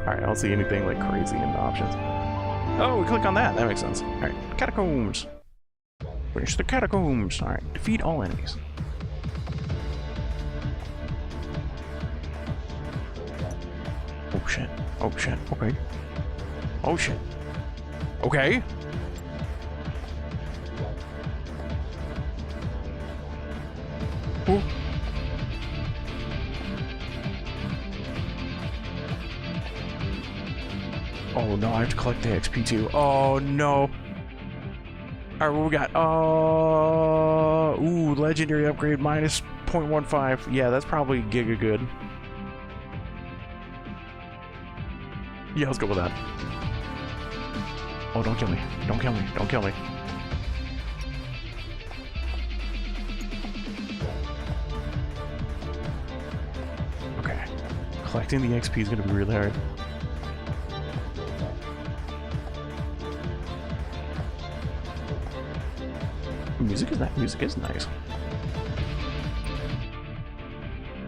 Alright, I don't see anything like crazy in the options. Oh, we click on that. That makes sense. Alright, catacombs. Finish the catacombs. Alright, defeat all enemies. Oh shit. Oh shit. Okay. Oh shit. Okay. Ooh. Oh no, I have to collect the XP too. Oh no. Alright, what we got? Ooh, legendary upgrade minus 0.15. Yeah, that's probably giga good. Yeah, let's go with that. Oh, don't kill me. Don't kill me. Don't kill me. Okay. Collecting the XP is going to be really hard. Music is nice.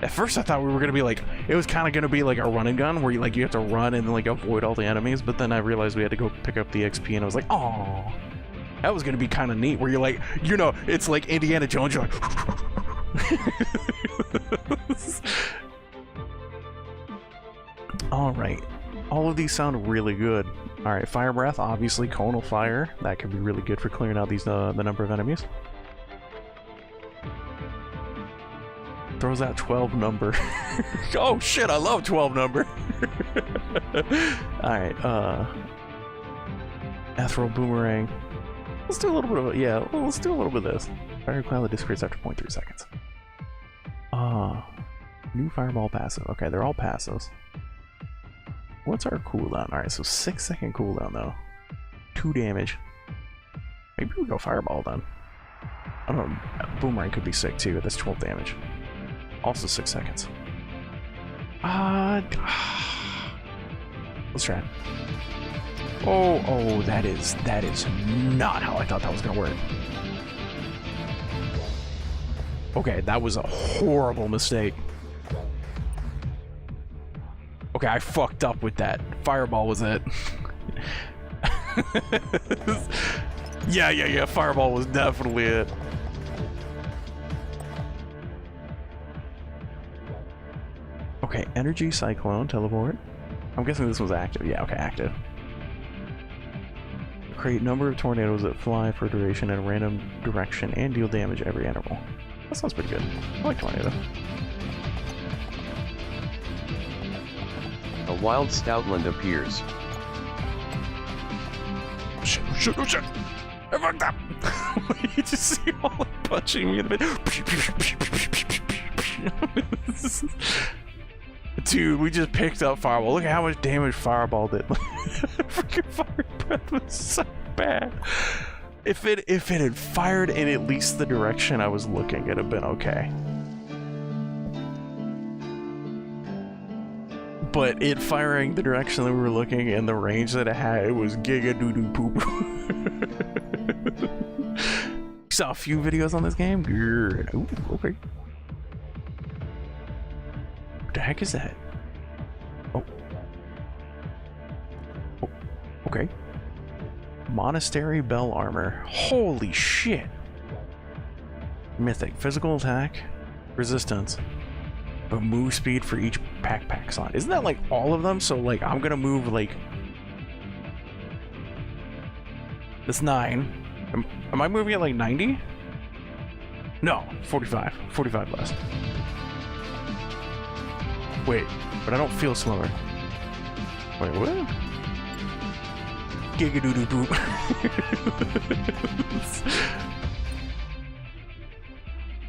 At first I thought we were gonna be like, it was kind of gonna be like a run and gun where you have to run and like avoid all the enemies, but then I realized we had to go pick up the XP and I was like, oh, that was gonna be kind of neat where you're like, you know, it's like Indiana Jones, you're like all right, all of these sound really good. All right, fire breath, obviously conal fire, that could be really good for clearing out these the number of enemies. Throws out 12 number. Oh shit, I love 12 number. Alright, ethereal boomerang. Let's do a little bit of it. Yeah, let's do a little bit of this. Fire cloud that dissipates after 0.3 seconds. New fireball passive. Okay, they're all passives. What's our cooldown? Alright, so 6-second cooldown though. 2 damage. Maybe we go fireball then. I don't know. Boomerang could be sick too. That's 12 damage. Also 6 seconds. Let's try it. Oh, that is not how I thought that was gonna work. Okay, that was a horrible mistake. Okay, I fucked up with that. Fireball was it. Yeah, fireball was definitely it. Okay, energy cyclone, teleport. I'm guessing this was active. Yeah, okay, active. Create number of tornadoes that fly for duration in a random direction and deal damage every interval. That sounds pretty good. I like tornado. A wild stoutland appears. Shit. I fucked up! You just see all like punching me in the face. Dude, we just picked up fireball. Look at how much damage fireball did. Freaking fire breath was so bad. If it had fired in at least the direction I was looking, it'd have been okay. But it firing the direction that we were looking and the range that it had, it was giga doo doo poop. Saw a few videos on this game. Ooh, okay. What the heck is that? Oh, okay. Monastery bell armor. Holy shit. Mythic. Physical attack, resistance, but move speed for each pack slot. Isn't that like all of them? So like I'm gonna move like that's 9. Am I moving at like 90? No, 45 less. Wait, but I don't feel slower. Wait, what? Giga doo doo boop.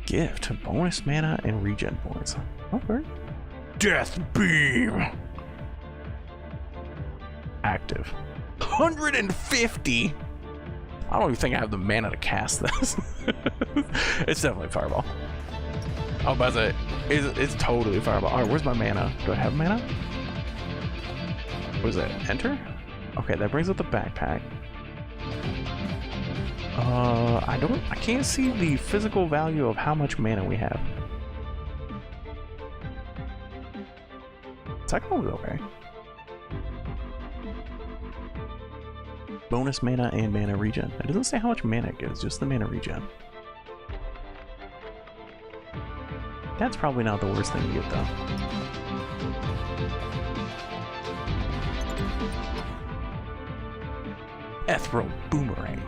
Gift, bonus mana and regen points. Okay. Death beam. Active. 150. I don't even think I have the mana to cast this. It's definitely fireball. Oh, but it's totally fireball. All right, where's my mana? Do I have mana? What is that? Enter? Okay, that brings up the backpack. I can't see the physical value of how much mana we have. Cyclone is okay. Bonus mana and mana regen. It doesn't say how much mana it gives, just the mana regen. That's probably not the worst thing to get though. Ethereal Boomerang.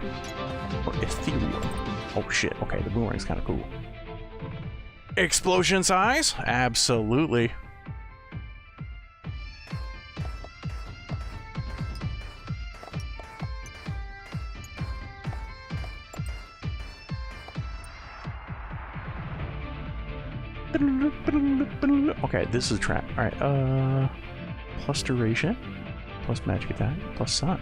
Or Ethereal. Oh shit, okay, the boomerang's kind of cool. Explosion size? Absolutely. Okay, this is a trap. Alright, plus duration, plus magic attack, plus size.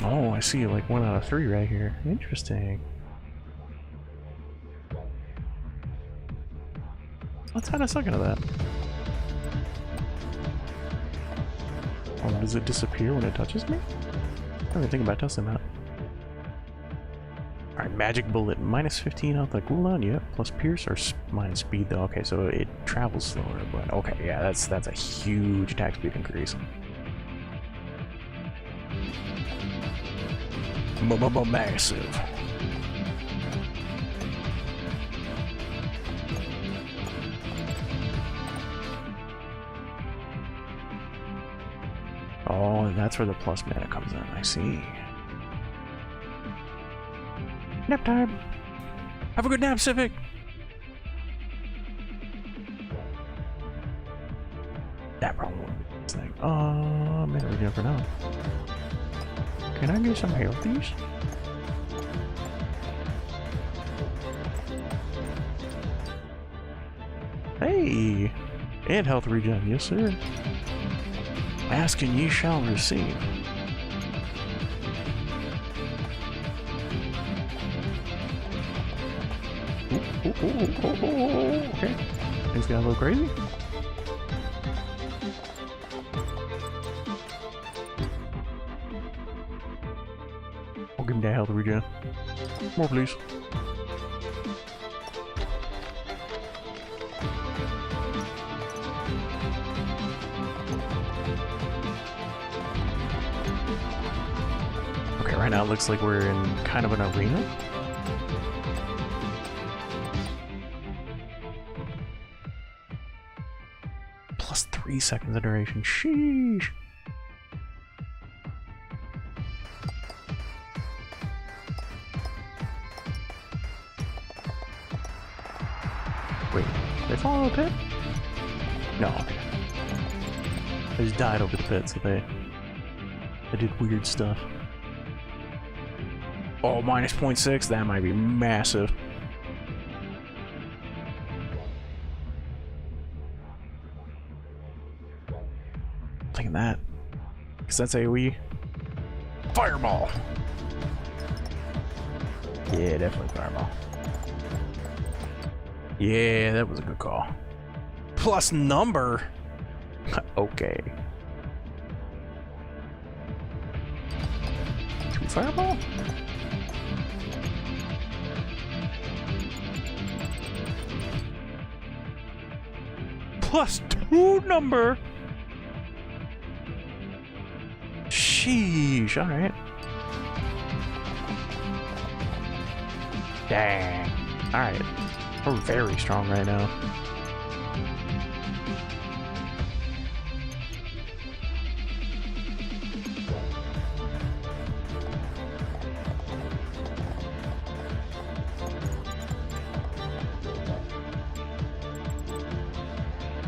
Oh, I see, like 1 out of 3 right here. Interesting. Let's add a second of that. Oh, does it disappear when it touches me? I didn't even think about testing that. Alright, magic bullet, minus 15 off the cooldown, yep. Plus pierce or minus speed though. Okay, so it travels slower, but okay, yeah, that's a huge attack speed increase. Massive. Oh, that's where the plus mana comes in, I see. Nap time! Have a good nap, Civic! That probably won't be this thing. Mana regen for now. Can I get some healthies? Hey! And health regen, yes sir. Ask and ye shall receive. Okay. Things got a little crazy. I'll give him that health regen. More, please. Okay, right now it looks like we're in kind of an arena. Plus 3 seconds of duration. Sheesh. Wait, they fall in the pit? No, okay. They just died over the pit, so they did weird stuff. Oh, minus 0.6? That might be massive. Taking that. Because that's AoE. Fireball! Yeah, definitely fireball. Yeah, that was a good call. Plus number? Okay. 2 fireball? Plus 2 number? Sheesh, alright. Dang. Alright. We're very strong right now.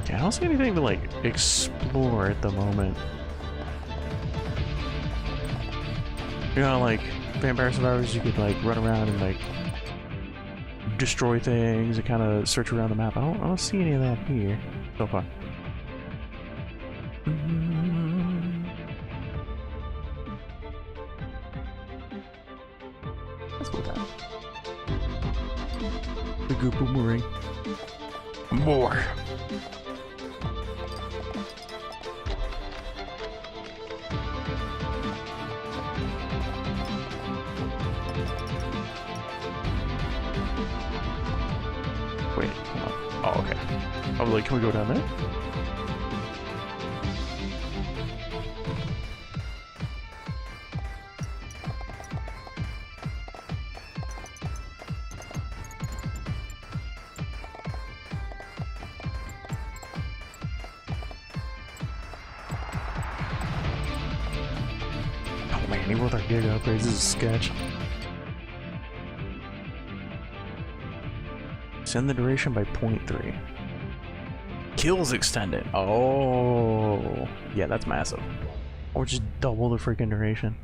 Yeah, I don't see anything to like explore at the moment. You know, like Vampire Survivors, you could like run around and like destroy things and kind of search around the map. I don't see any of that here so far. Let's go with that. The good boomerang. More. Wait, hold on. Oh, okay. I was like, can we go down there? even with our giga upgrades, this is sketch. Extend the duration by 0.3. Kills extended. Oh, yeah, that's massive. Or just double the freaking duration.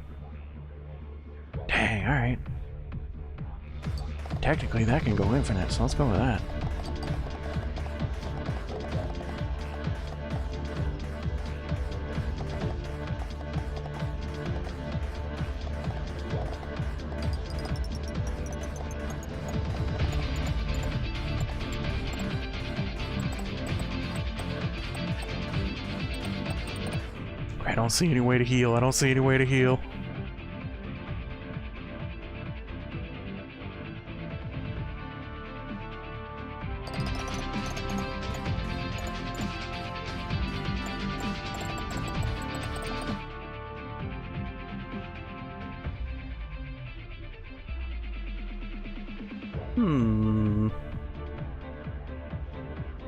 Dang, alright. Technically, that can go infinite, so let's go with that. I don't see any way to heal. I don't see any way to heal.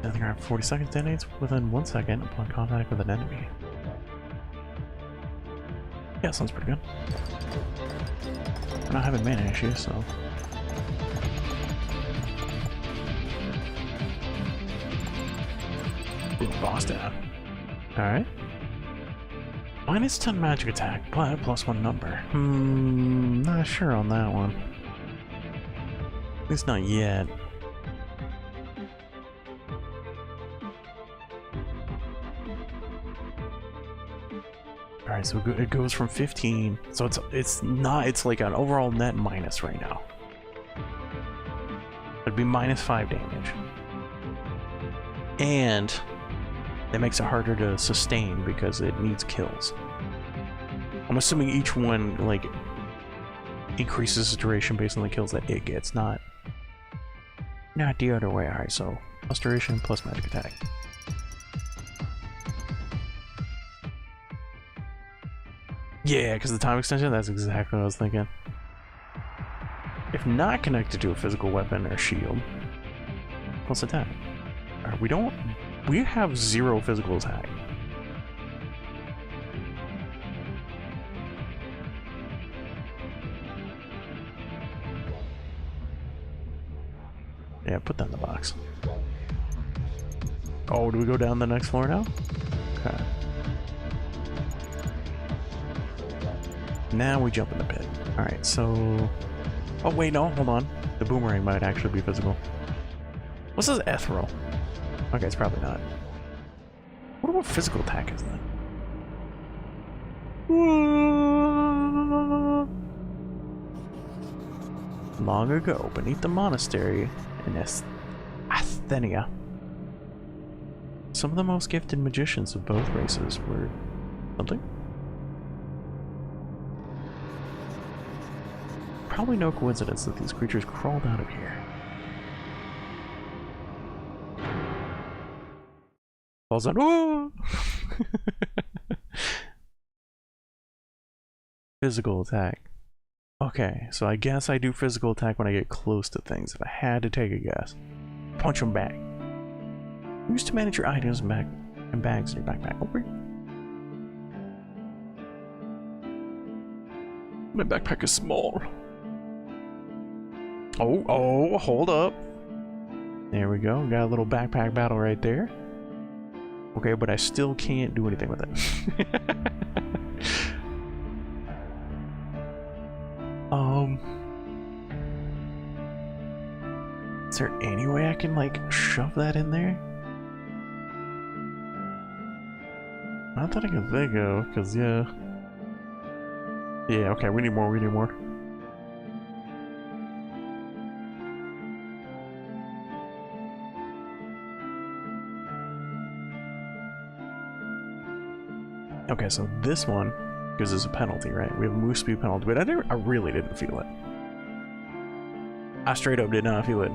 I think I have 40 seconds detonates within 1 second upon contact with an enemy. Yeah, sounds pretty good. We're not having mana issues, so. Ooh, boss down. Alright. Minus 10 magic attack, but plus 1 number. Not sure on that one. At least not yet. Alright, so it goes from 15, so it's like an overall net minus right now. It'd be minus 5 damage. And it makes it harder to sustain because it needs kills. I'm assuming each one, like, increases the duration based on the kills that it gets, not the other way. Alright, so plus duration plus magic attack. Yeah, because the time extension, that's exactly what I was thinking. If not connected to a physical weapon or shield, plus attack. Alright, we have 0 physical attack. Yeah, put that in the box. Oh, do we go down the next floor now? Okay. Now we jump in the pit. Alright, so... Oh wait, no, hold on. The boomerang might actually be physical. What's this ethereal? Okay, it's probably not. What physical attack is that? Long ago, beneath the monastery in Asthenia, some of the most gifted magicians of both races were... something? Probably no coincidence that these creatures crawled out of here. Falls on. Whoa! Physical attack. Okay, so I guess I do physical attack when I get close to things. If I had to take a guess, punch them back. Used to manage your items and bags in your backpack. Over. My backpack is small. Oh, hold up. There we go. Got a little backpack battle right there. Okay, but I still can't do anything with it. Is there any way I can, like, shove that in there? Not that I can think of, because, yeah. Yeah, okay, we need more, we need more. Okay, so this one gives us a penalty, right? We have a move speed penalty, but I really didn't feel it. I straight up did not feel it.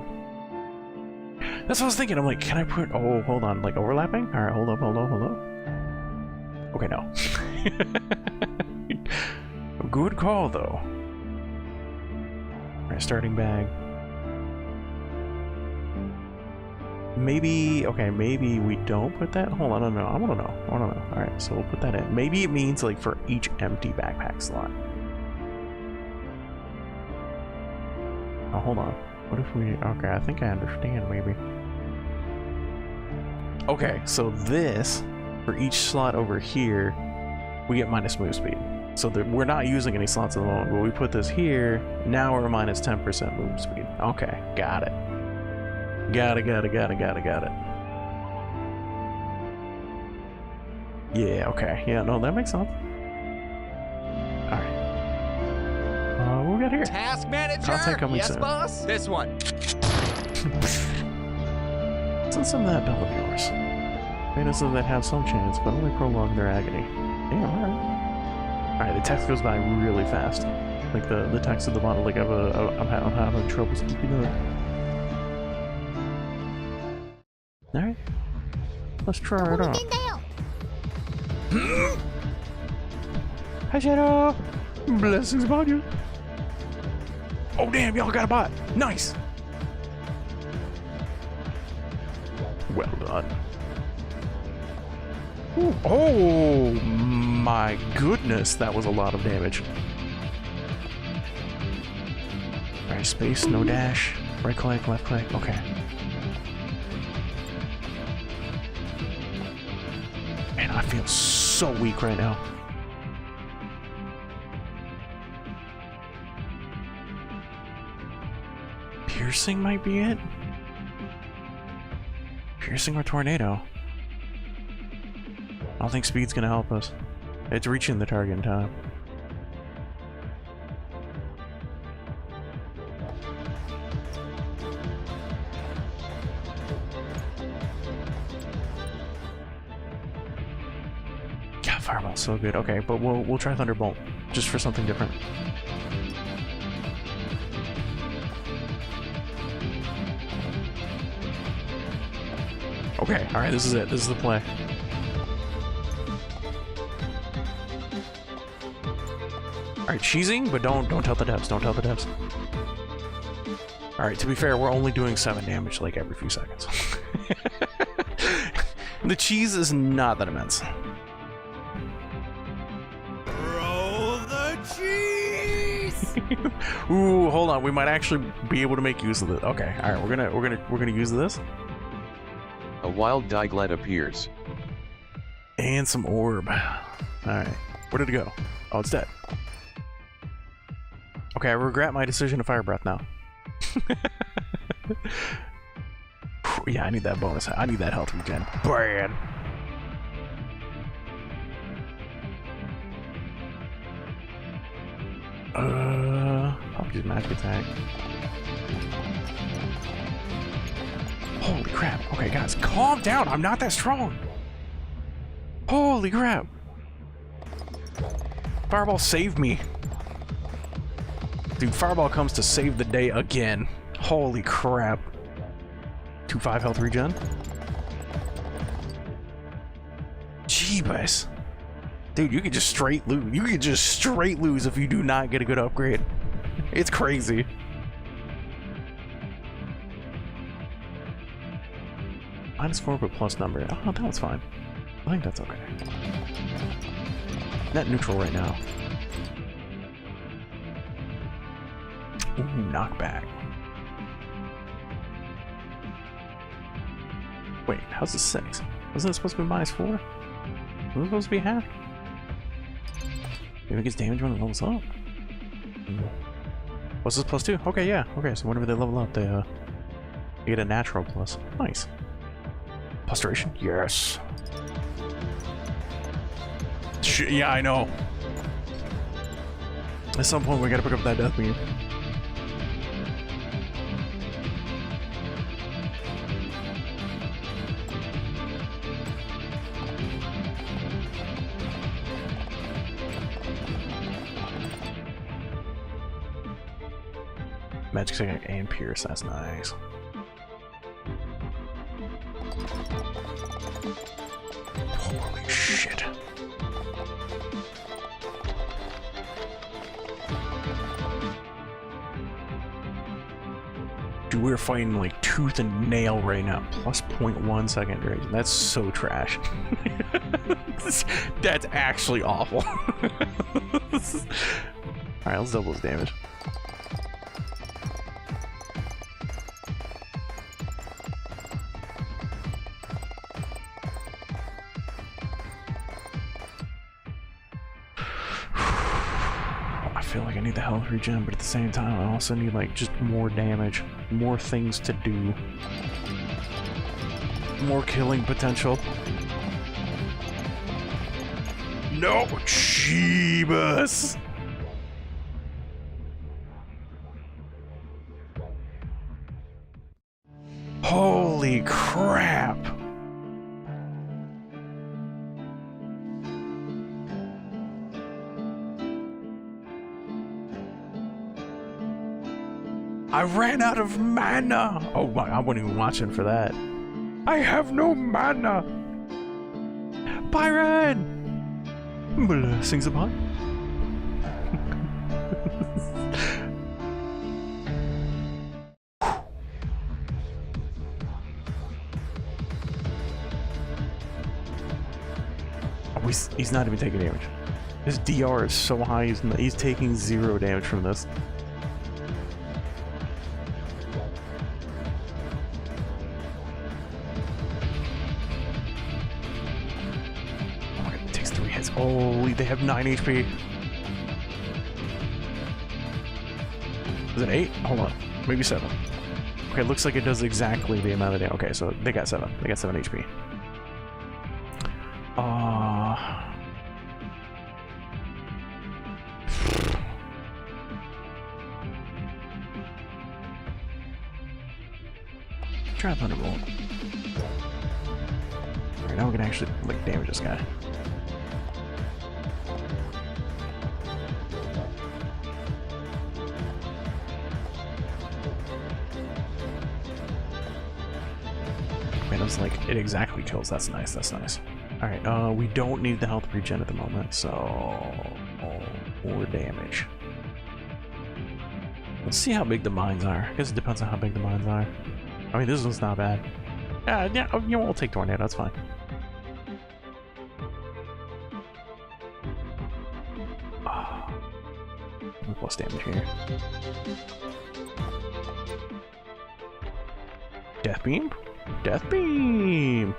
That's what I was thinking. I'm like, can I put... Oh, hold on. Like, overlapping? Alright, hold up. Okay, no. Good call, though. Alright, starting bag. Maybe... Okay, maybe we don't put that... Hold on, I wanna know. Alright, so we'll put that in. Maybe it means, like, for each empty backpack slot. Oh, hold on. What if we... Okay, I think I understand, maybe. Okay, so this, for each slot over here, we get minus move speed. So we're not using any slots at the moment, but we put this here, now we're minus 10% move speed. Okay, got it. Got it. Yeah, okay. Yeah, no, that makes sense. Alright. What we got here? Task manager? I'll take coming yes, soon. boss? This one. Send some of that bell of yours. Penises that have some chance, but only prolong their agony. Damn, alright. Alright, the text goes by really fast. Like the text at the bottom, like I'm having trouble keeping up. Alright. Let's try it out. Hi, Shadow! Blessings upon you! Oh, damn, y'all got a bot! Nice! Well done. Ooh. Oh, my goodness, that was a lot of damage. Alright, space, no dash. Right click, left click, okay. Man, I feel so weak right now. Piercing might be it? Piercing or tornado? I don't think speed's gonna help us. It's reaching the target in time. God, Fireball's so good. Okay, but we'll try Thunderbolt just for something different. Okay, alright, this is it. This is the play. Alright, cheesing, but don't tell the devs. Don't tell the devs. Alright, to be fair, we're only doing 7 damage like every few seconds. The cheese is not that immense. Roll the cheese! Ooh, hold on. We might actually be able to make use of it. Okay, alright, we're gonna use this. A wild Diglett appears. And some orb. Alright. Where did it go? Oh, it's dead. Okay, I regret my decision to Fire Breath now. Yeah, I need that bonus. I need that health regen. Bad. Probably just magic attack. Holy crap. Okay, guys, calm down. I'm not that strong. Holy crap. Fireball saved me. Dude, Fireball comes to save the day again. Holy crap. 2-5 health regen. Jeebus. Dude, you could just straight lose. You could just straight lose if you do not get a good upgrade. It's crazy. -4 but plus number. Oh, that's fine. I think that's okay. Net neutral right now. Ooh, knockback. Wait, how's this 6? Wasn't it supposed to be -4? Wasn't it supposed to be half? Maybe it gets damage when it levels up. What's this +2? Okay, yeah. Okay, so whenever they level up, they get a natural plus. Nice. Plus duration? Yes. Yeah, I know. At some point, we gotta pick up that death beam. Magic Second and Pierce, that's nice. Holy shit. Dude, we're fighting like tooth and nail right now. Plus 0.1 second duration. That's so trash. That's actually awful. Alright, let's double his damage. feel like I need the health regen, but at the same time, I also need like just more damage, more things to do, more killing potential. No, Jeebus! Holy crap! I ran out of mana! Oh my, I wasn't even watching for that. I have no mana! Byron! Blessings upon. He's not even taking damage. His DR is so high, he's taking 0 damage from this. Oh my god, it takes 3 hits. Oh, they have 9 HP. Is it 8? Hold on. Maybe 7. Okay, it looks like it does exactly the amount of damage. Okay, so they got 7. They got 7 HP. Try Thunderbolt. Alright, now we can actually like damage this guy. Man, it's like it exactly kills. That's nice. That's nice. Alright, we don't need the health regen at the moment, so more damage. Let's see how big the mines are. I guess it depends on how big the mines are. I mean, this one's not bad. Yeah, you know, we'll take Tornado, that's fine. Plus damage here. Death Beam? Death Beam!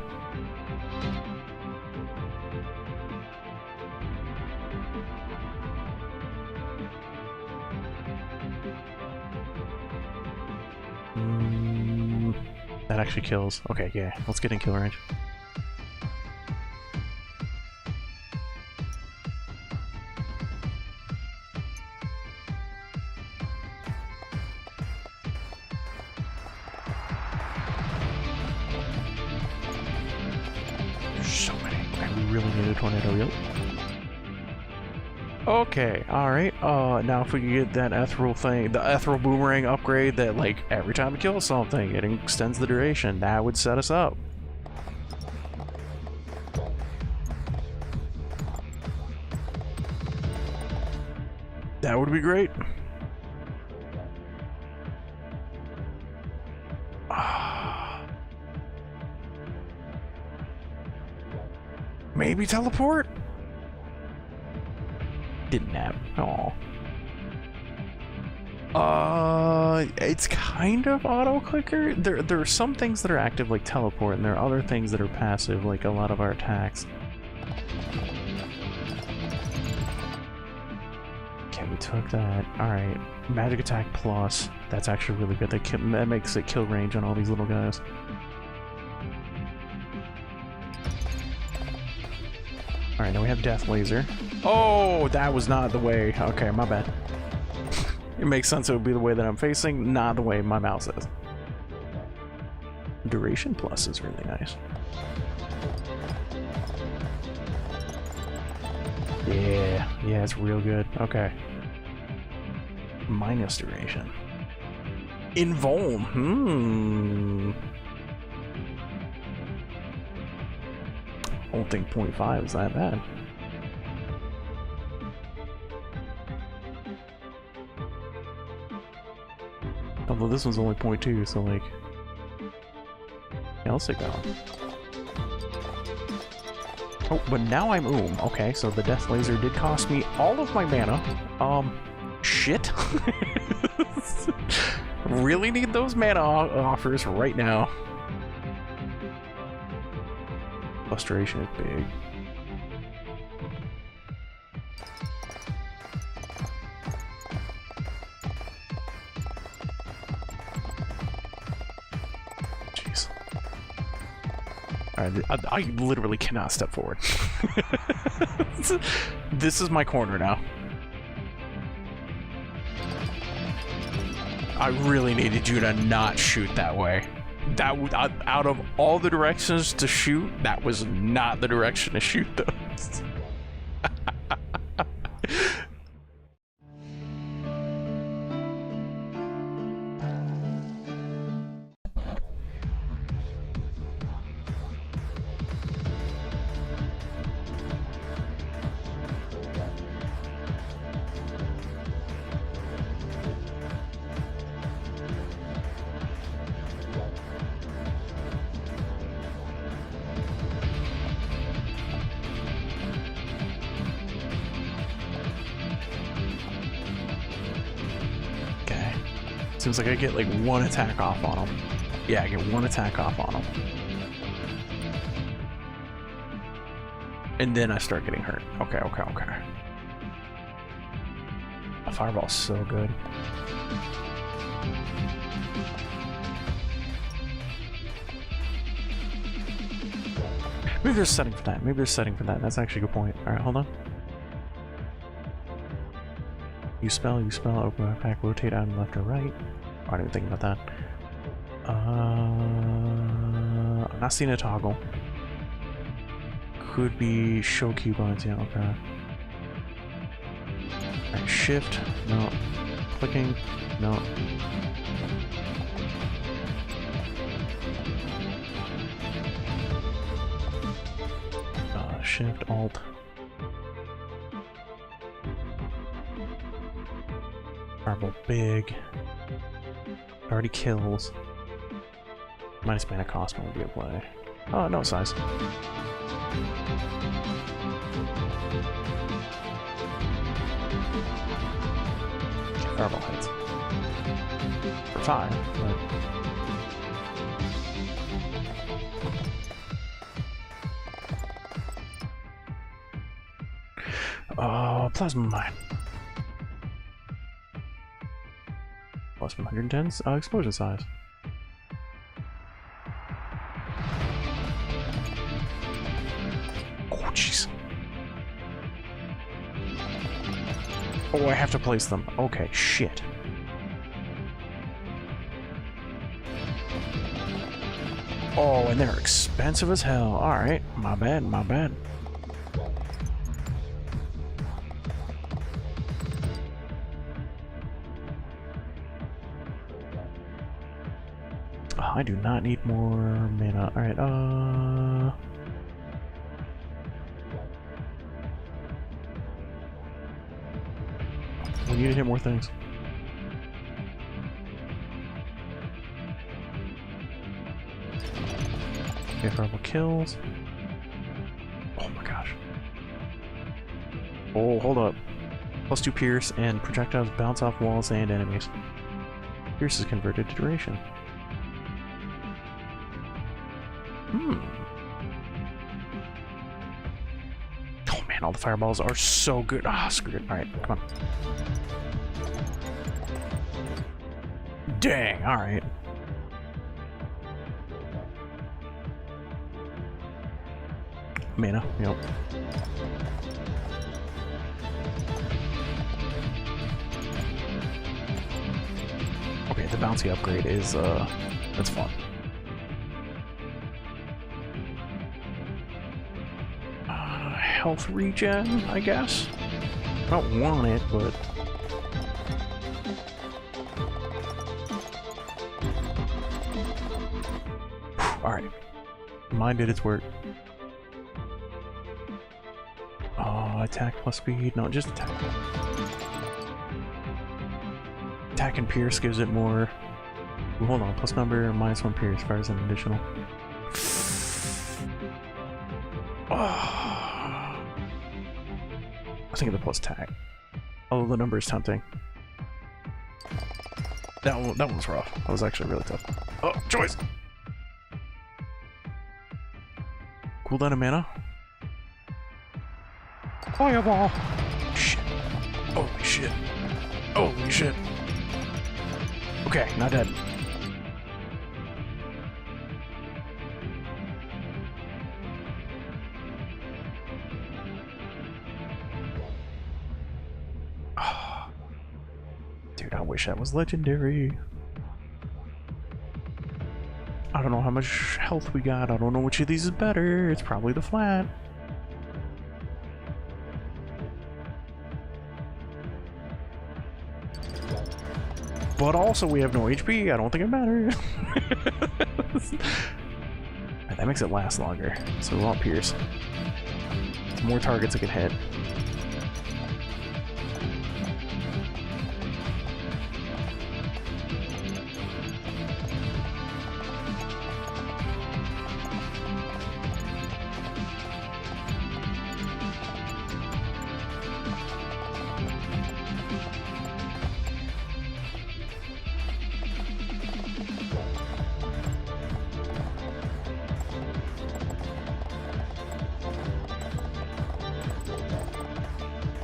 That actually kills. Okay, yeah, let's get in kill range. There's so many. I really need a tornado, yep. Okay, alright. Now if we can get that ethereal thing, the ethereal boomerang upgrade that, like, every time we kill something, it extends the duration, that would set us up. That would be great. Maybe teleport? Didn't happen. Aw. It's kind of auto-clicker. There are some things that are active, like teleport, and there are other things that are passive, like a lot of our attacks. Okay, we took that. Alright. Magic attack plus. That's actually really good. That makes it kill range on all these little guys. Alright, now we have Death Laser. Oh, that was not the way. Okay, my bad. It makes sense it would be the way that I'm facing, not the way my mouse is. Duration plus is really nice. Yeah, it's real good. Okay. Minus duration. Invuln. I don't think 0.5 is that bad. Although this one's only 0.2, so like... Yeah, let's take that one. Oh, but now I'm Okay, so the Death Laser did cost me all of my mana. Shit. Really need those mana offers right now. Frustration is big. Alright, I literally cannot step forward. This is my corner now. I really needed you to not shoot that way. That out of all the directions to shoot, that was not the direction to shoot those. Seems like I get like one attack off on him. Yeah, I get one attack off on him. And then I start getting hurt. Okay. A fireball's so good. Maybe there's a setting for that. That's actually a good point. Alright, hold on. You spell, open backpack, rotate item left or right. I didn't think about that. I'm not seeing a toggle. Could be show key buttons, yeah, okay. Alright, shift, no. Clicking, no. Shift, alt. Fireball big. Already kills. Minus mana cost won't be a play. Oh, no size. Fireball hits. For 5, but... Oh, plasma mine. Plus 110 explosion size. Oh, jeez. Oh, I have to place them. Okay, shit. Oh, and they're expensive as hell. Alright, my bad. I do not need more mana. Alright, we need to hit more things. Okay, fireball kills. Oh my gosh. Oh, hold up. Plus 2 pierce and projectiles bounce off walls and enemies. Pierce is converted to duration. Oh man, all the fireballs are so good. Ah, screw it. Alright, come on. Dang, alright. Mana, yep. Okay, the bouncy upgrade is, that's fun. Health regen, I guess. I don't want it, but alright. Mine did its work. Oh, attack plus speed. No, just attack. Attack and pierce gives it more. Ooh, hold on, plus number, minus 1 pierce, fires an additional. I think of the plus tag. Oh, the number is tempting. That one's rough. That was actually really tough. Oh, choice! Cooldown of mana. Fireball! Shit. Holy shit. Holy shit. Okay, not dead. I wish that was legendary. I don't know how much health we got. I don't know which of these is better. It's probably the flat. But also we have no HP. I don't think it matters. That makes it last longer. So we want Pierce. More targets I can hit.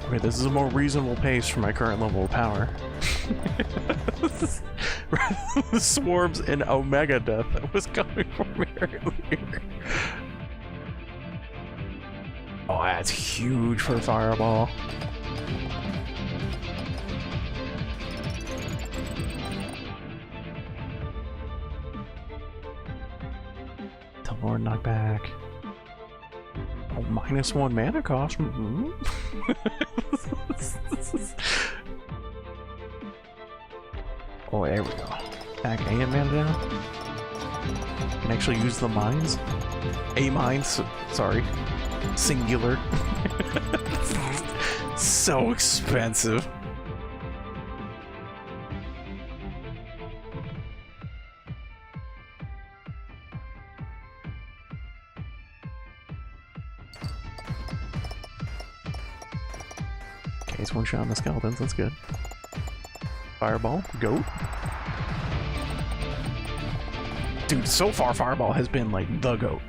Okay, this is a more reasonable pace for my current level of power. The swarms and Omega Death that was coming from me earlier. Oh, that's huge for Fireball. Teleport knockback. Oh, -1 mana cost. Oh, there we go. Back and mana down. Can actually use the mines. A mines, sorry. Singular. So expensive. Okay, it's one shot on the skeletons, that's good. Fireball, goat. Dude, so far Fireball has been like the goat.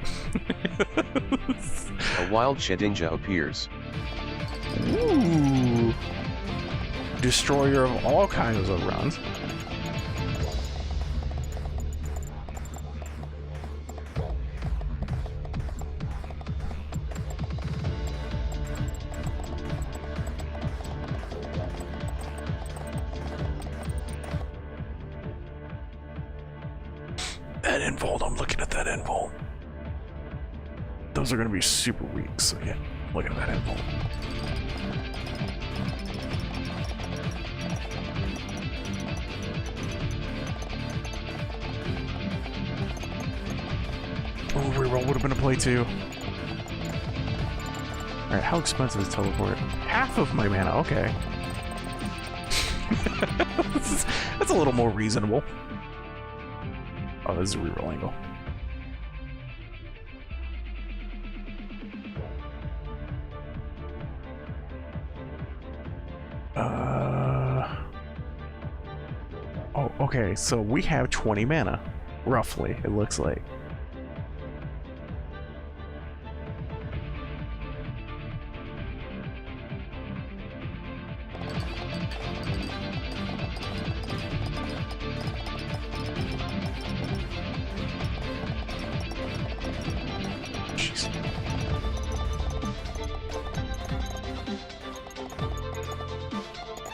A wild Shedinja appears. Ooh. Destroyer of all kinds of runs. That involt, I'm looking at that involt. Those are going to be super weak, so yeah, look at that involt. Oh, reroll would have been a play too. Alright, how expensive is teleport? Half of my mana, okay. That's a little more reasonable. Oh, this is a reroll angle. Oh, okay, so we have 20 mana, roughly, it looks like.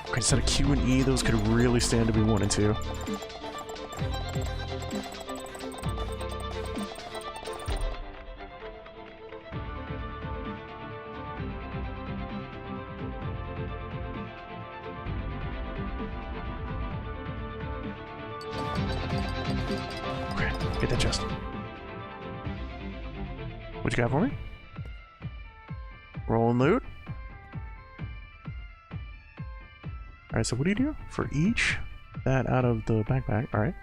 Okay, instead of Q and E, those could really stand to be 1 and 2. Okay, get that chest. What you got for me? Roll and loot. Alright, so what do you do? For each, that out of the backpack, alright.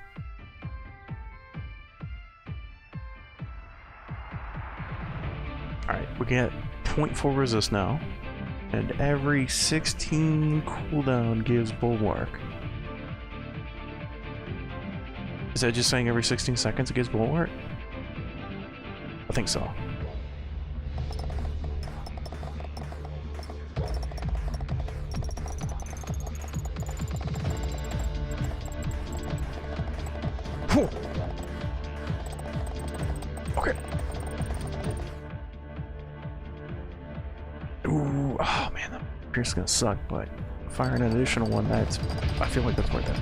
Alright, we get 0.4 resist now, and every 16 cooldown gives Bulwark. Is that just saying every 16 seconds it gives Bulwark? I think so. Whew. Okay. Ooh, oh man, that pierce is gonna suck, but firing an additional one, I feel like that's worth it.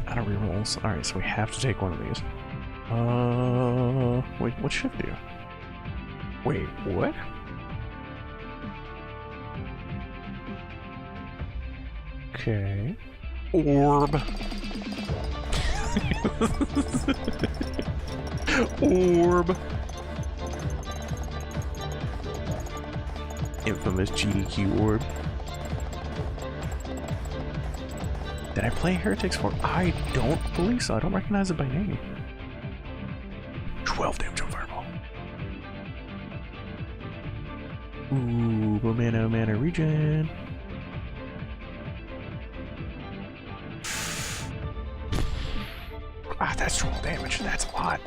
Out of rerolls. Alright, so we have to take one of these. Wait, what's shift do? Wait, what? Okay. Orb. Orb. Infamous GDQ orb. Did I play Heretics for? I don't believe so. I don't recognize it by name. 12 damage on Fireball. Ooh, mana regen. Ah, that's 12 damage. That's a lot.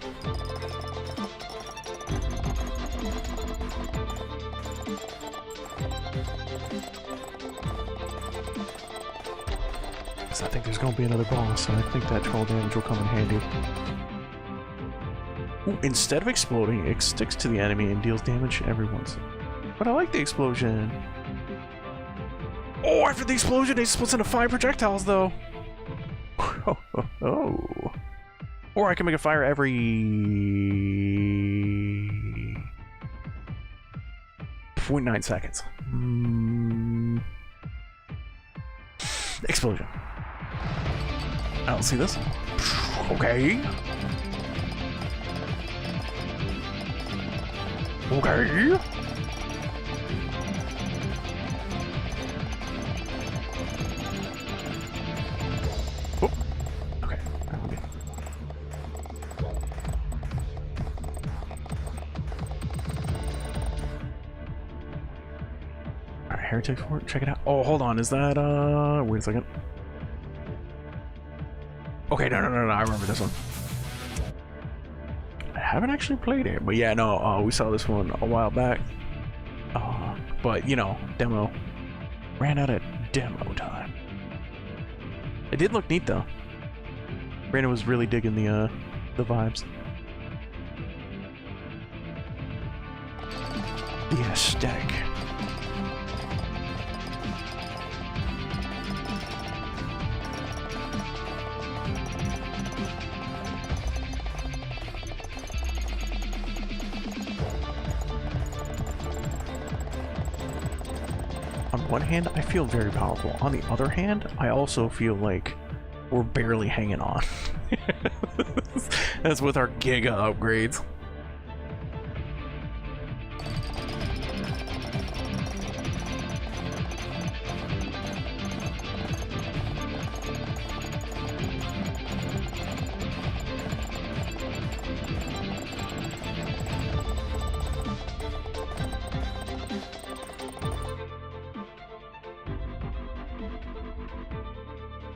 I think there's going to be another boss, so I think that 12 damage will come in handy. Ooh, instead of exploding, it sticks to the enemy and deals damage every once. But I like the explosion. Oh, after the explosion, it splits into 5 projectiles, though. Oh. Or I can make a fire every 0.9 seconds. Explosion. I don't see this. Okay. Okay. Oh. Okay. Okay. Alright, Heretic Fort, check it out. Oh, hold on, is that, wait a second. Okay, no, I remember this one. I haven't actually played it, but yeah, no, we saw this one a while back. But, you know, demo. Ran out of demo time. It did look neat, though. Brandon was really digging the vibes. The aesthetic. On one hand, I feel very powerful. On the other hand, I also feel like we're barely hanging on. That's with our Giga upgrades.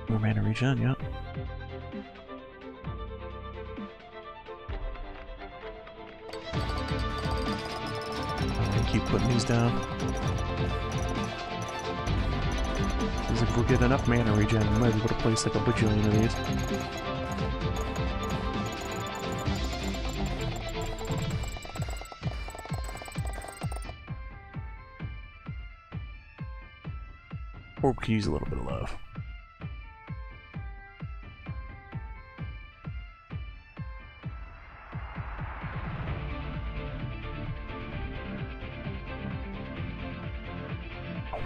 More mana regen, yeah. Keep putting these down. Seems like if we get enough mana regen, we might be able to place like a bajillion of these. Or we could use a little bit of love.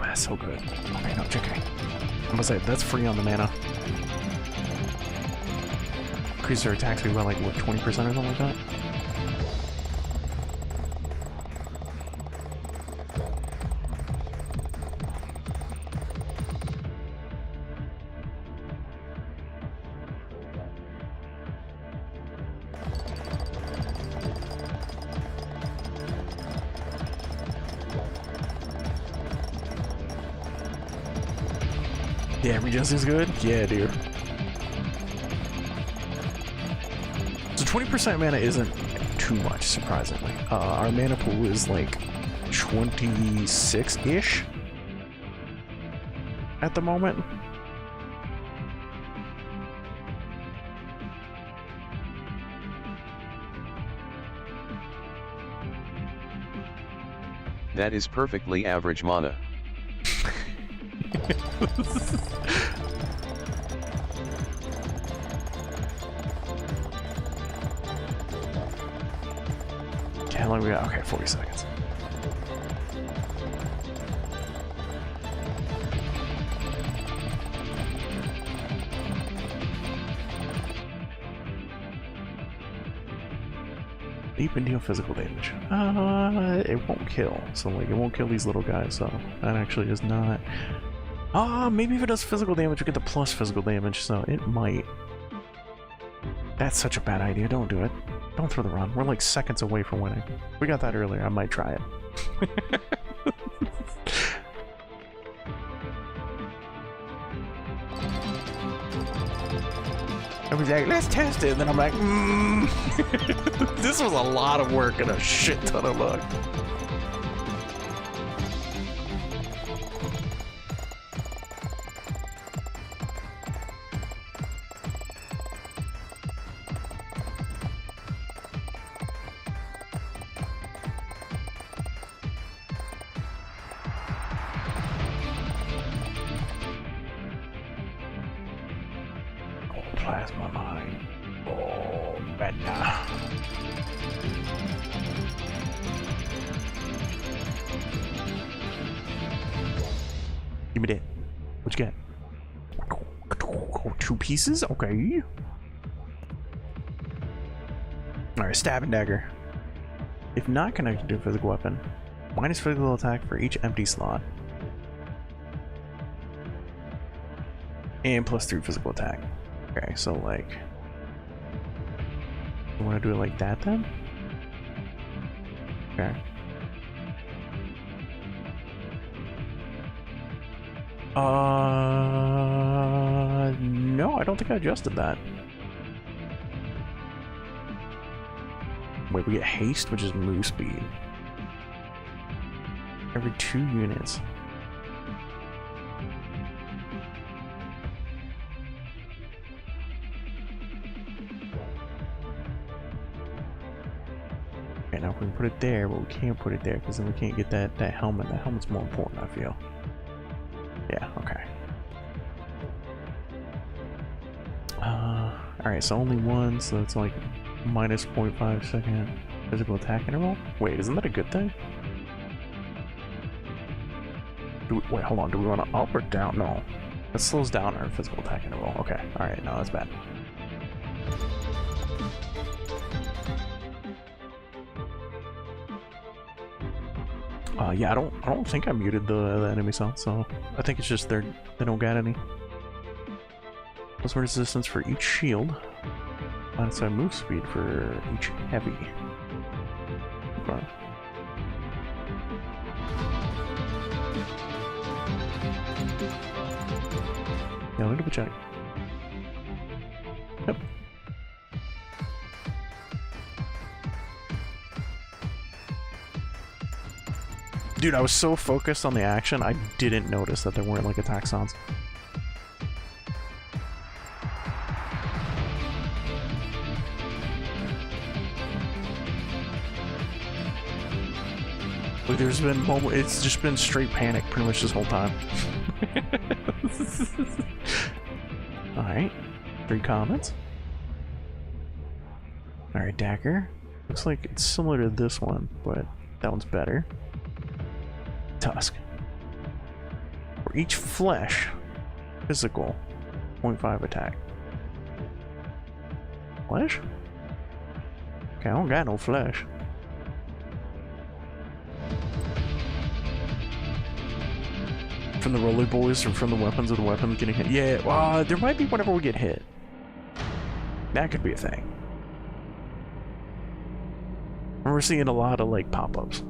That's so good. Okay, no, JK. I'm gonna say, that's free on the mana. Increase their attack speed by like, what, 20% or something like that? Yeah, regen is good? Yeah, dude. So 20% mana isn't too much, surprisingly. Our mana pool is like 26-ish at the moment. That is perfectly average mana. Okay, how long we got? Okay, 40 seconds. Leap and deal physical damage. It won't kill. So like, it won't kill these little guys. So that actually is not. Maybe if it does physical damage, we get the plus physical damage. So it might. That's such a bad idea. Don't do it. Don't throw the run. We're like seconds away from winning. We got that earlier. I might try it. I was like, let's test it. And then I'm like, this was a lot of work and a shit ton of luck. Plasma mine. Oh, better. Give me that. What you got? Oh, 2 pieces? Okay. Alright, stab and dagger. If not connected to a physical weapon, minus physical attack for each empty slot. And plus 3 physical attack. Okay, so like, you want to do it like that then? Okay. No, I don't think I adjusted that. Wait, we get haste, which is move speed. Every 2 units. Now we can put it there, but we can't put it there because then we can't get that helmet. That helmet's more important, I feel. Yeah, okay. Alright, so only one, so it's like minus 0.5 second physical attack interval? Wait, isn't that a good thing? Wait, hold on, do we want to up or down? No. That slows down our physical attack interval. Okay, alright, no, that's bad. Yeah, I don't think I muted the enemy sound, so I think it's just they don't got any. Plus resistance for each shield. Minus move speed for each heavy. Okay. Yeah, let me double check. Yep. Dude, I was so focused on the action, I didn't notice that there weren't like attack sounds. Like there's been it's just been straight panic pretty much this whole time. Alright, 3 comments. Alright, dagger. Looks like it's similar to this one, but that one's better. Tusk. For each flesh, physical, 0.5 attack. Flesh? Okay, I don't got no flesh. From the roller boys or from the weapons of the weapons getting hit? Yeah, there might be whenever we get hit. That could be a thing. And we're seeing a lot of like pop-ups.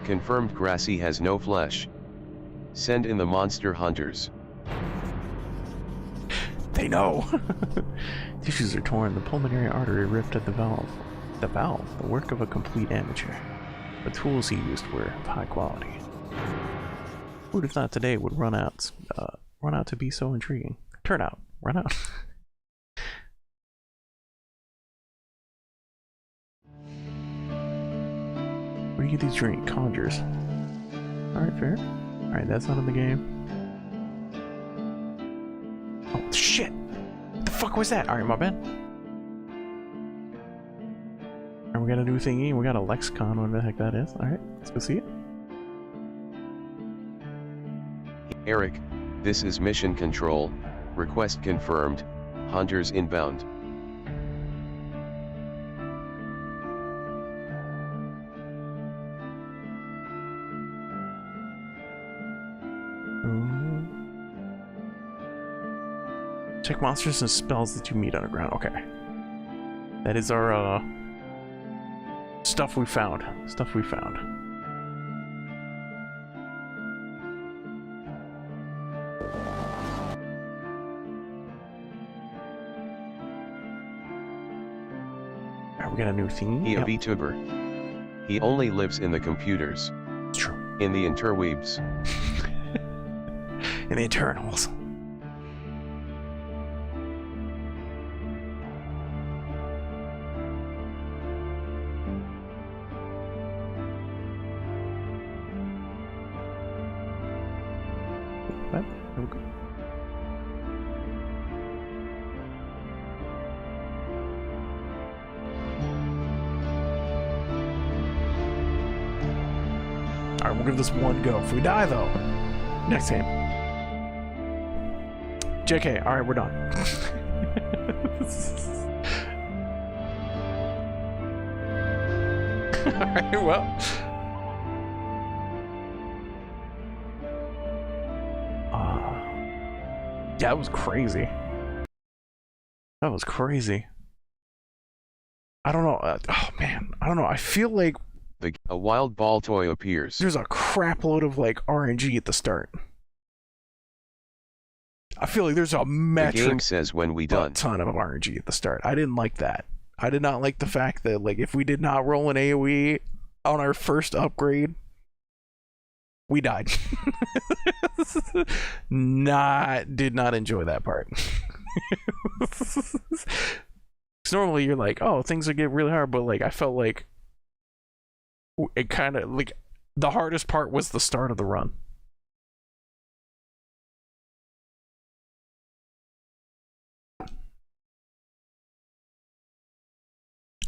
Confirmed Grassy has no flesh. Send in the monster hunters. They know! Tissues are torn, the pulmonary artery ripped at the valve. The valve, the work of a complete amateur. The tools he used were of high quality. Who'd have thought today would run out to be so intriguing? Turn out, run out. Where do you get these drink conjures? Alright, fair. Alright, that's not in the game. Oh, shit! What the fuck was that? Alright, my bad. Alright, we got a new thingy. We got a lexicon, whatever the heck that is. Alright, let's go see it. Eric, this is mission control. Request confirmed. Hunters inbound. Check monsters and spells that you meet underground. Okay. That is our, stuff we found. Stuff we found. Alright, we got a new theme. He a VTuber. He only lives in the computers. It's true. In the interweebs. In the Eternals. What? Okay. Alright, we'll give this one go. If we die, though, next game. JK, alright, we're done. Alright, well. Yeah, that was crazy. That was crazy. I don't know. Oh, man. I don't know. I feel like A wild ball toy appears. there's a crap load of, like, RNG at the start. I feel like there's a The metric game says when we done. ton of RNG at the start. I didn't like that. I did not like the fact that, like, if we did not roll an AoE on our first upgrade, we died. Did not enjoy that part. Because normally you're like, oh, things will get really hard, but, like, I felt like it kind of, like, the hardest part was the start of the run.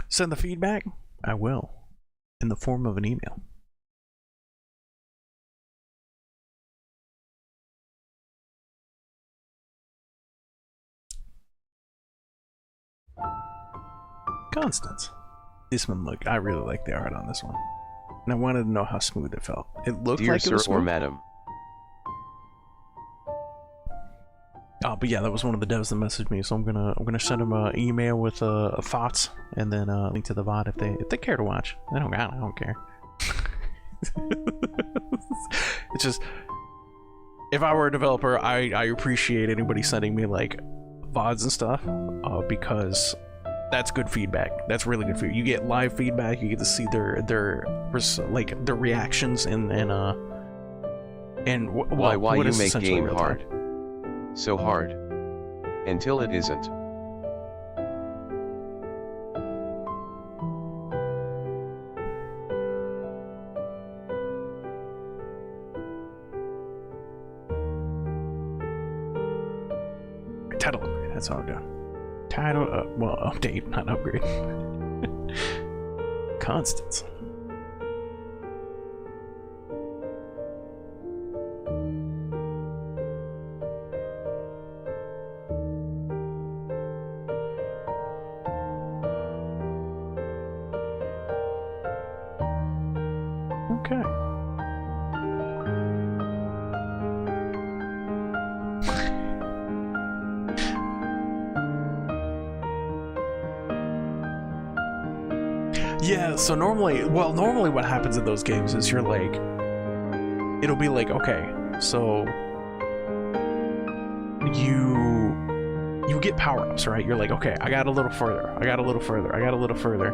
Send the feedback? I will. In the form of an email. Constance. This one looked, I really like the art on this one. And I wanted to know how smooth it felt. It looked Dear like it was sir or smooth. madam. Oh, but yeah, that was one of the devs that messaged me, so I'm gonna send them an email with thoughts and then a link to the VOD if they care to watch. I don't care. It's just, if I were a developer, I appreciate anybody sending me like VODs and stuff, because that's good feedback. That's really good feedback. You get live feedback. You get to see their reactions and Why what you is make essentially game real hard? time. So hard. Until it isn't. Title upgrade. That's all I'm doing. Title well, update, not upgrade. Constance. Okay. Yeah, so normally what happens in those games is you're like, it'll be like, okay, so you get power-ups, right? You're like, okay, I got a little further, I got a little further, I got a little further.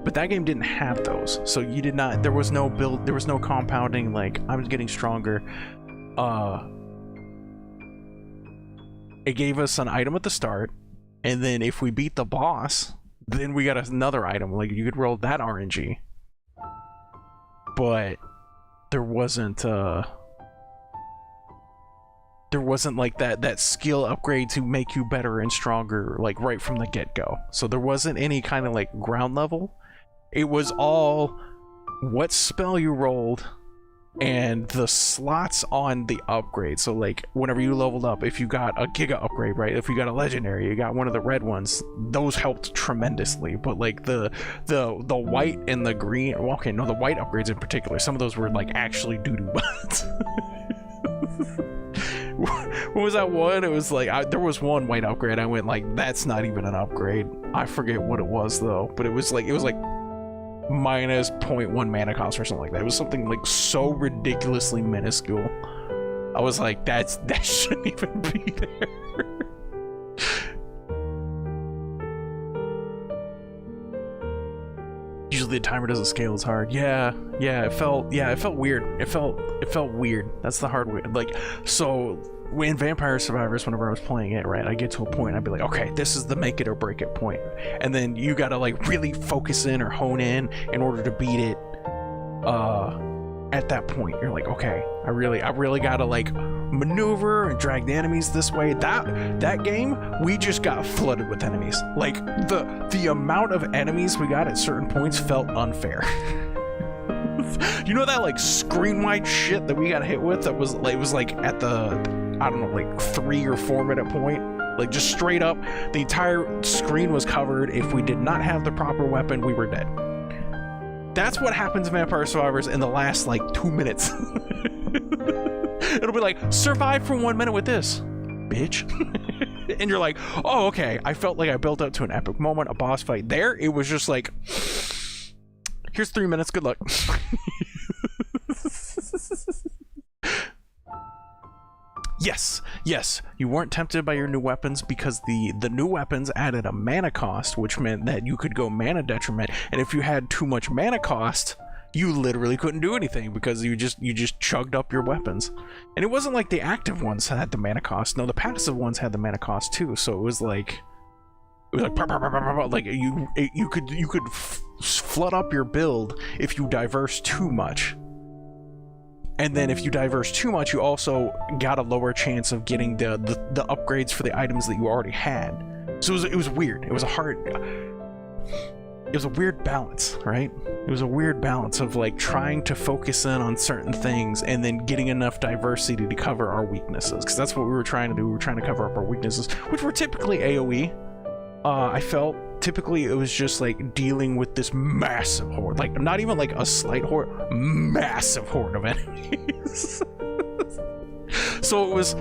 But that game didn't have those, so you did not, there was no build, there was no compounding, like, I'm getting stronger. It gave us an item at the start, and then if we beat the boss, then we got another item, like you could roll that RNG. but there wasn't like that skill upgrade to make you better and stronger like right from the get-go. So there wasn't any kind of like ground level. It was all what spell you rolled and the slots on the upgrade. So like whenever you leveled up, if you got a giga upgrade, right, if you got a legendary, you got one of the red ones, those helped tremendously. But like the white and the green, well, okay, no, the white upgrades in particular, some of those were like actually doo-doo buttons. What was that one? It was like there was one white upgrade I went like, that's not even an upgrade. I forget what it was though, but it was like minus 0.1 mana cost or something like that. It was something like so ridiculously minuscule. I was like, that shouldn't even be there. Usually the timer doesn't scale as hard. Yeah, it felt weird. It felt weird. That's the hard way. Like, so when Vampire Survivors, whenever I was playing it, right, I get to a point, I'd be like, okay, this is the make it or break it point. And then you gotta like really focus in or hone in order to beat it. At that point, you're like, okay, I really gotta like maneuver and drag the enemies this way. That game, we just got flooded with enemies. Like the amount of enemies we got at certain points felt unfair. You know that like screen wide shit that we got hit with? That was like, it was like at the, I don't know, like 3 or 4 minute point. Like just straight up, the entire screen was covered. If we did not have the proper weapon, we were dead. That's what happens in Vampire Survivors in the last like 2 minutes. It'll be like, survive for 1 minute with this, bitch. And you're like, oh, okay. I felt like I built up to an epic moment, a boss fight. There, it was just like, here's 3 minutes, good luck. Yes, you weren't tempted by your new weapons because the new weapons added a mana cost, which meant that you could go mana detriment, and if you had too much mana cost, you literally couldn't do anything because you just chugged up your weapons. And it wasn't like the active ones had the mana cost. No, the passive ones had the mana cost too. So it was like like you could flood up your build if you diverse too much. And then if you diverse too much, you also got a lower chance of getting the upgrades for the items that you already had. So it was weird. It was a weird balance, right? It was a weird balance of like trying to focus in on certain things and then getting enough diversity to cover our weaknesses. Because that's what we were trying to do. We were trying to cover up our weaknesses, which were typically AoE. I felt typically it was just like dealing with this massive horde, like not even like a slight horde, massive horde of enemies. So it was,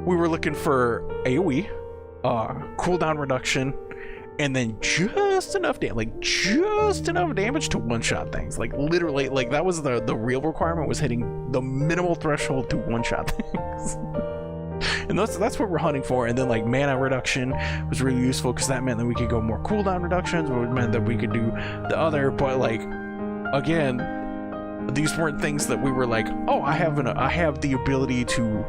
we were looking for AoE, cooldown reduction, and then just enough damage to one-shot things. Like literally, like that was the real requirement, was hitting the minimal threshold to one-shot things. And that's what we're hunting for. And then like mana reduction was really useful because that meant that we could go more cooldown reductions, which meant that we could do the other. But like, again, these weren't things that we were like, oh, I have the ability to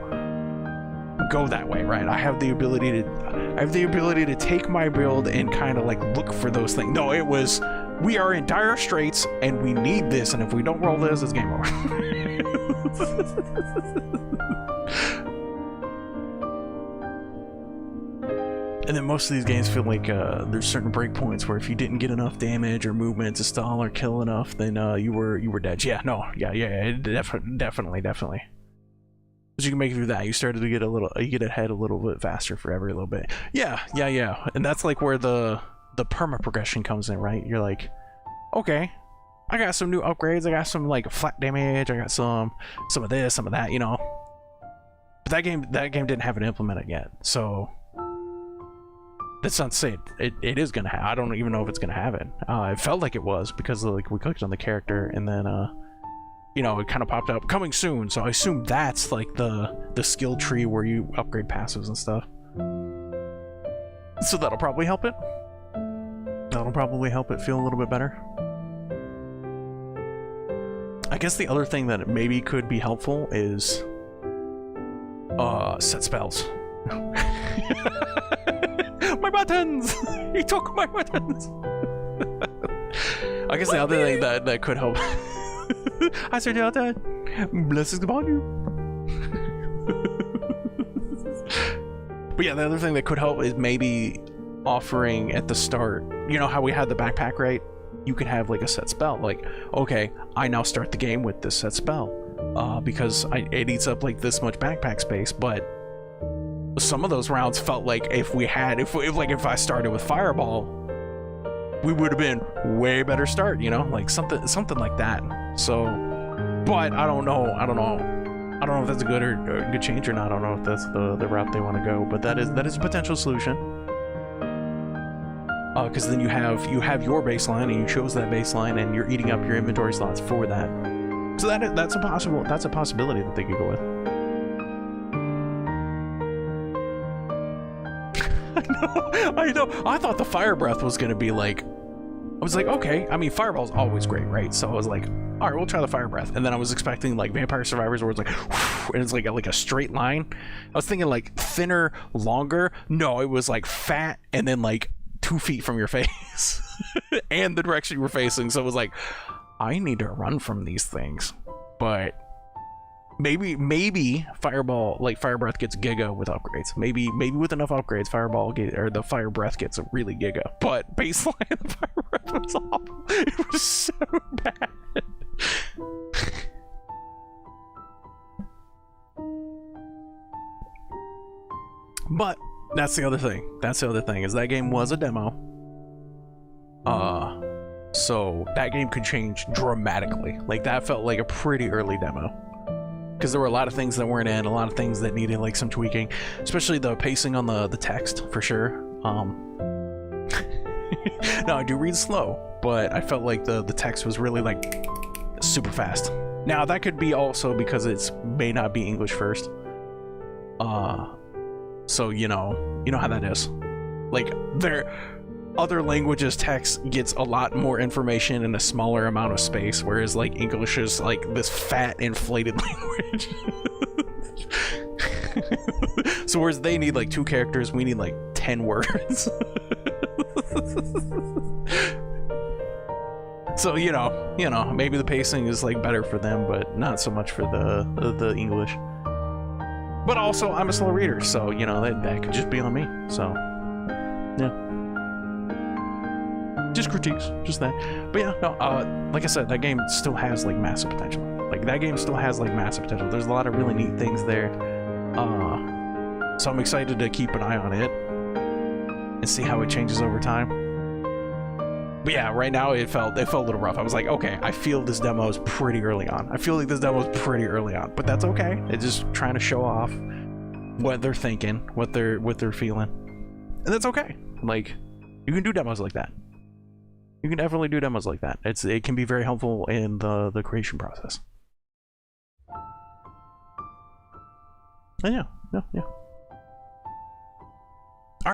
go that way, right? I have the ability to take my build and kind of like look for those things. No, it was, we are in dire straits and we need this, and if we don't roll this, it's game over. And then most of these games feel like there's certain breakpoints where if you didn't get enough damage or movement to stall or kill enough, then you were dead. Yeah, definitely. But you can make it through that. You started to get you get ahead a little bit faster for every little bit. Yeah. And that's like where the perma progression comes in, right? You're like, okay, I got some new upgrades. I got some like flat damage. I got some of this, some of that, you know. But that game didn't have it implemented yet, so. That's not to say it is gonna have. I don't even know if it's gonna have it. It felt like it was because like we clicked on the character and then you know, it kind of popped up coming soon. So I assume that's like the skill tree where you upgrade passives and stuff. So that'll probably help it. That'll probably help it feel a little bit better. I guess the other thing that maybe could be helpful is set spells. My buttons! He took my buttons! I guess the other thing that could help I Sir Delta. Blessings upon you. But yeah, the other thing that could help is maybe offering at the start, you know how we had the backpack, right? You could have like a set spell, like, okay, I now start the game with this set spell, because it eats up like this much backpack space. But some of those rounds felt like if I started with Fireball, we would have been way better start, you know, like something like that. So, but I don't know if that's a good change or not. I don't know if that's the route they want to go, but that is a potential solution. Because then you have your baseline, and you chose that baseline, and you're eating up your inventory slots for that. So that's a possibility that they could go with. I know. I thought the fire breath was gonna be like, I was like, okay. I mean, Fireball's always great, right? So I was like, all right, we'll try the fire breath. And then I was expecting like Vampire Survivors, where it's like, and it's like a straight line. I was thinking like thinner, longer. No, it was like fat, and then like 2 feet from your face, and the direction you were facing. So it was like, I need to run from these things. But maybe Fireball, like Fire Breath, gets giga with upgrades. Maybe with enough upgrades, the Fire Breath gets a really giga. But baseline, the Fire Breath was awful. It was so bad. But that's the other thing. Is that game was a demo. So that game could change dramatically. Like, that felt like a pretty early demo. Because there were a lot of things that weren't in, a lot of things that needed like some tweaking, especially the pacing on the text, for sure. Now I do read slow, but I felt like the text was really like super fast. Now that could be also because it's may not be English first. So you know how that is. Like, other languages text gets a lot more information in a smaller amount of space, whereas like English is like this fat inflated language. So whereas they need like 2 characters, we need like 10 words. So you know maybe the pacing is like better for them, but not so much for the English. But also I'm a slow reader, so you know that could just be on me. So yeah. Just critiques, just that. But yeah, no, like I said, that game still has like massive potential. There's a lot of really neat things there. So I'm excited to keep an eye on it and see how it changes over time. But yeah, right now it felt a little rough. I was like, okay, I feel this demo is pretty early on. But that's okay. It's just trying to show off what they're thinking, what they're feeling, and that's okay. Like, you can do demos like that. You can definitely do demos like that. It can be very helpful in the creation process. And yeah.